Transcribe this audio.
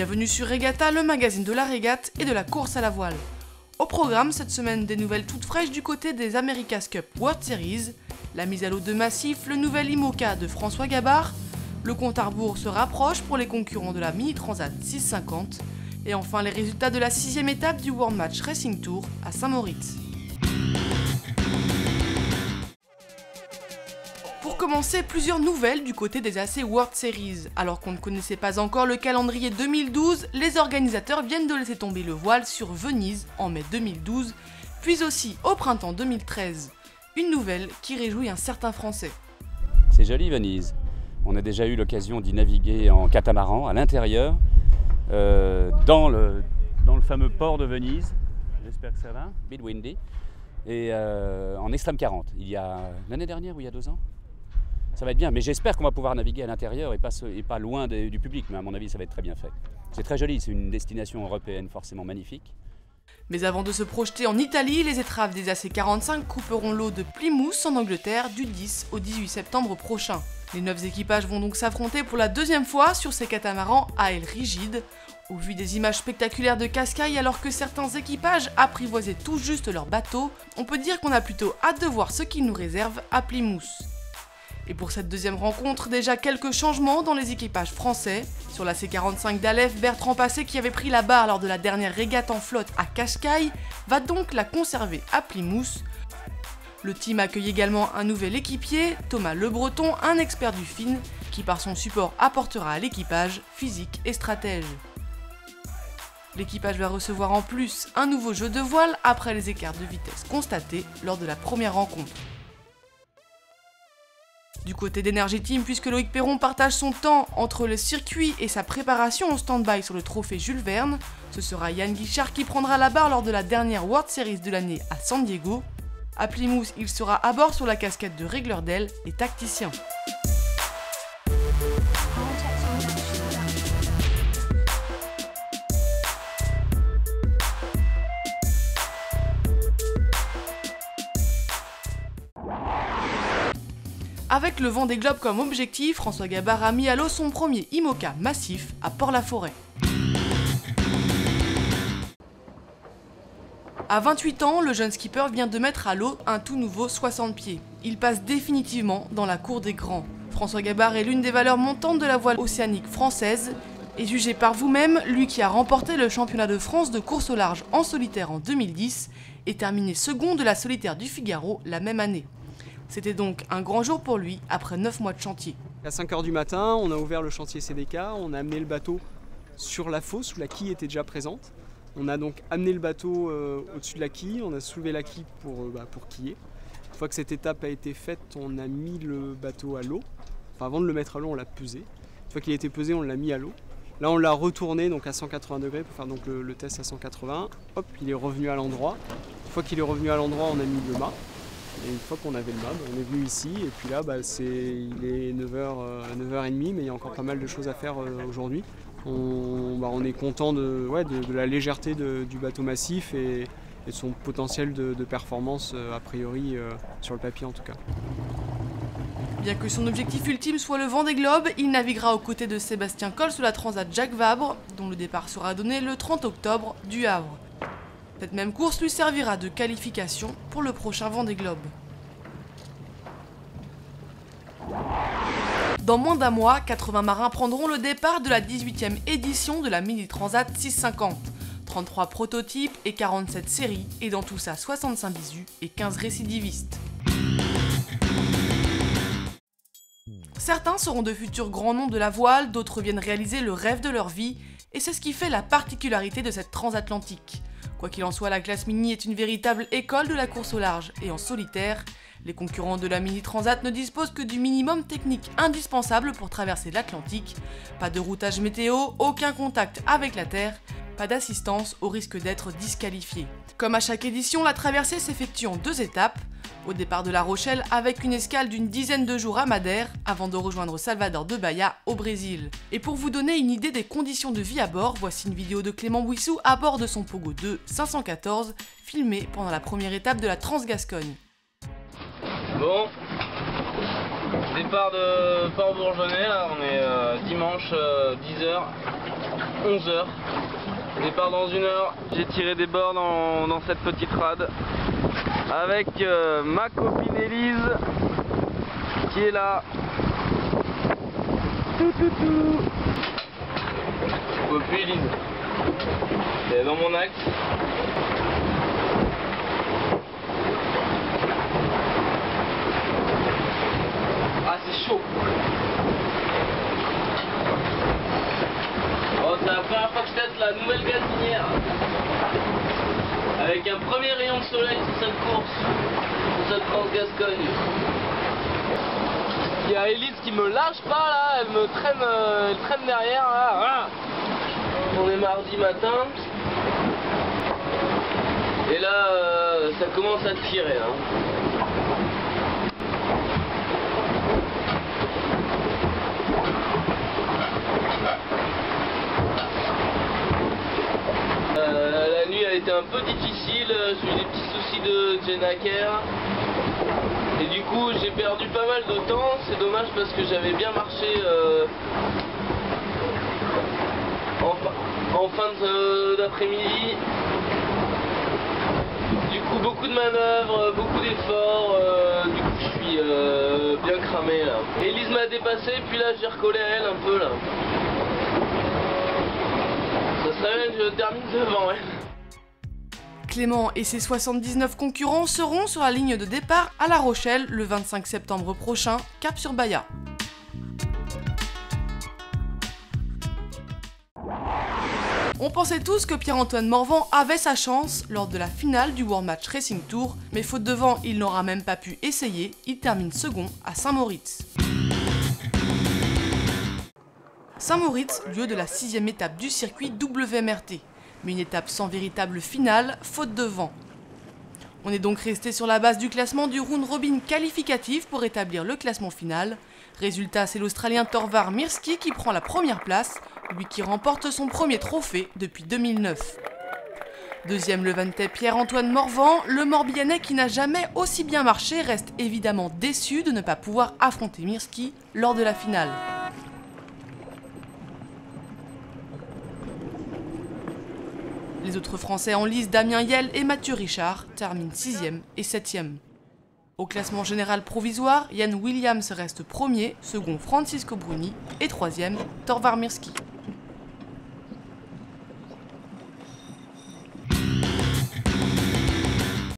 Bienvenue sur Regatta, le magazine de la régate et de la course à la voile. Au programme cette semaine, des nouvelles toutes fraîches du côté des America's Cup World Series, la mise à l'eau de Massif, le nouvel IMOCA de François Gabard, le compte à rebours se rapproche pour les concurrents de la Mini Transat 650, et enfin les résultats de la 6e étape du World Match Racing Tour à Saint-Moritz. Pour commencer, plusieurs nouvelles du côté des AC World Series. Alors qu'on ne connaissait pas encore le calendrier 2012, les organisateurs viennent de laisser tomber le voile sur Venise en mai 2012, puis aussi au printemps 2013. Une nouvelle qui réjouit un certain Français. C'est joli Venise. On a déjà eu l'occasion d'y naviguer en catamaran à l'intérieur, dans le fameux port de Venise, j'espère que ça va, Bit Windy, et en Extrême 40, il y a l'année dernière ou il y a 2 ans. Ça va être bien, mais j'espère qu'on va pouvoir naviguer à l'intérieur et pas loin du public, mais à mon avis ça va être très bien fait. C'est très joli, c'est une destination européenne forcément magnifique. Mais avant de se projeter en Italie, les étraves des AC45 couperont l'eau de Plymouth en Angleterre du 10 au 18 septembre prochain. Les 9 équipages vont donc s'affronter pour la 2e fois sur ces catamarans à ailes rigides. Au vu des images spectaculaires de Cascaille, alors que certains équipages apprivoisaient tout juste leur bateau, on peut dire qu'on a plutôt hâte de voir ce qu'ils nous réservent à Plymouth. Et pour cette 2e rencontre, déjà quelques changements dans les équipages français. Sur la C45 d'Alef, Bertrand Passé, qui avait pris la barre lors de la dernière régate en flotte à Cascaille, va donc la conserver à Plymouth. Le team accueille également un nouvel équipier, Thomas Le Breton, un expert du FIN, qui par son support apportera à l'équipage physique et stratège. L'équipage va recevoir en plus un nouveau jeu de voile après les écarts de vitesse constatés lors de la première rencontre. Du côté d'Energy Team, puisque Loïc Perron partage son temps entre le circuit et sa préparation au stand-by sur le trophée Jules Verne, ce sera Yann Guichard qui prendra la barre lors de la dernière World Series de l'année à San Diego. À Plymouth, il sera à bord sur la casquette de régleur d'aile et tacticien. Avec le Vendée Globe comme objectif, François Gabard a mis à l'eau son premier IMOCA massif à Port-la-Forêt. À 28 ans, le jeune skipper vient de mettre à l'eau un tout nouveau 60 pieds. Il passe définitivement dans la cour des grands. François Gabard est l'une des valeurs montantes de la voile océanique française. Et jugé par vous-même, lui qui a remporté le championnat de France de course au large en solitaire en 2010 et terminé second de la solitaire du Figaro la même année. C'était donc un grand jour pour lui après 9 mois de chantier. À 5 h du matin, on a ouvert le chantier CDK, on a amené le bateau sur la fosse où la quille était déjà présente. On a donc amené le bateau au-dessus de la quille, on a soulevé la quille pour quiller. Une fois que cette étape a été faite, on a mis le bateau à l'eau. Enfin, avant de le mettre à l'eau, on l'a pesé. Une fois qu'il a été pesé, on l'a mis à l'eau. Là, on l'a retourné donc à 180 degrés pour faire donc le test à 180. Hop, il est revenu à l'endroit. Une fois qu'il est revenu à l'endroit, on a mis le mât. Et une fois qu'on avait le mât, on est venu ici et puis là il est 9h30 mais il y a encore pas mal de choses à faire aujourd'hui. On est content de la légèreté du bateau massif et de son potentiel de performance a priori sur le papier en tout cas. Bien que son objectif ultime soit le Vendée Globe, il naviguera aux côtés de Sébastien Coll sur la Transat Jacques Vabre, dont le départ sera donné le 30 octobre du Havre. Cette même course lui servira de qualification pour le prochain Vendée Globe. Dans moins d'un mois, 80 marins prendront le départ de la 18e édition de la Mini Transat 650. 33 prototypes et 47 séries, et dans tout ça 65 bisus et 15 récidivistes. Certains seront de futurs grands noms de la voile, d'autres viennent réaliser le rêve de leur vie, et c'est ce qui fait la particularité de cette transatlantique. Quoi qu'il en soit, la classe Mini est une véritable école de la course au large et en solitaire. Les concurrents de la Mini Transat ne disposent que du minimum technique indispensable pour traverser l'Atlantique. Pas de routage météo, aucun contact avec la terre, pas d'assistance au risque d'être disqualifié. Comme à chaque édition, la traversée s'effectue en 2 étapes. Au départ de La Rochelle avec une escale d'une dizaine de jours à Madère avant de rejoindre Salvador de Bahia au Brésil. Et pour vous donner une idée des conditions de vie à bord, voici une vidéo de Clément Bouissou à bord de son Pogo 2 514 filmé pendant la première étape de la Transgascogne. Bon, départ de Port-Bourgeonnais, là on est dimanche 10 h. 11h. Départ dans 1 heure. J'ai tiré des bords dans cette petite rade avec ma copine Élise qui est là. Tout. On peut plus Élise. Elle est dans mon axe. Ah, c'est chaud. Bon, c'est la première fois que je teste la nouvelle gazinière. Avec un premier rayon de soleil sur cette course, sur cette Trans-Gascogne. Il y a Élise qui me lâche pas là, elle me traîne derrière là. On est mardi matin. Et là, ça commence à tirer. La nuit a été un peu difficile, j'ai eu des petits soucis de Jennaker. Et du coup j'ai perdu pas mal de temps, c'est dommage parce que j'avais bien marché en fin d'après-midi. Du coup beaucoup de manœuvres, beaucoup d'efforts, du coup je suis bien cramé là. Élise m'a dépassé, puis là j'ai recollé à elle un peu là. Ça serait bien que je termine devant, ouais. Clément et ses 79 concurrents seront sur la ligne de départ à La Rochelle le 25 septembre prochain, cap sur Bahia. On pensait tous que Pierre-Antoine Morvan avait sa chance lors de la finale du World Match Racing Tour, mais faute de vent, il n'aura même pas pu essayer, il termine second à Saint-Moritz. Saint-Moritz, lieu de la 6e étape du circuit WMRT, mais une étape sans véritable finale, faute de vent. On est donc resté sur la base du classement du round robin qualificatif pour établir le classement final. Résultat, c'est l'Australien Torvar Mirsky qui prend la première place, lui qui remporte son premier trophée depuis 2009. Deuxième Levantais Pierre-Antoine Morvan, le Morbihanais qui n'a jamais aussi bien marché reste évidemment déçu de ne pas pouvoir affronter Mirsky lors de la finale. Les autres Français en lice, Damien Hiel et Mathieu Richard, terminent 6e et 7e. Au classement général provisoire, Yann Williams reste premier, second Francisco Bruni et troisième Torvar Mirsky.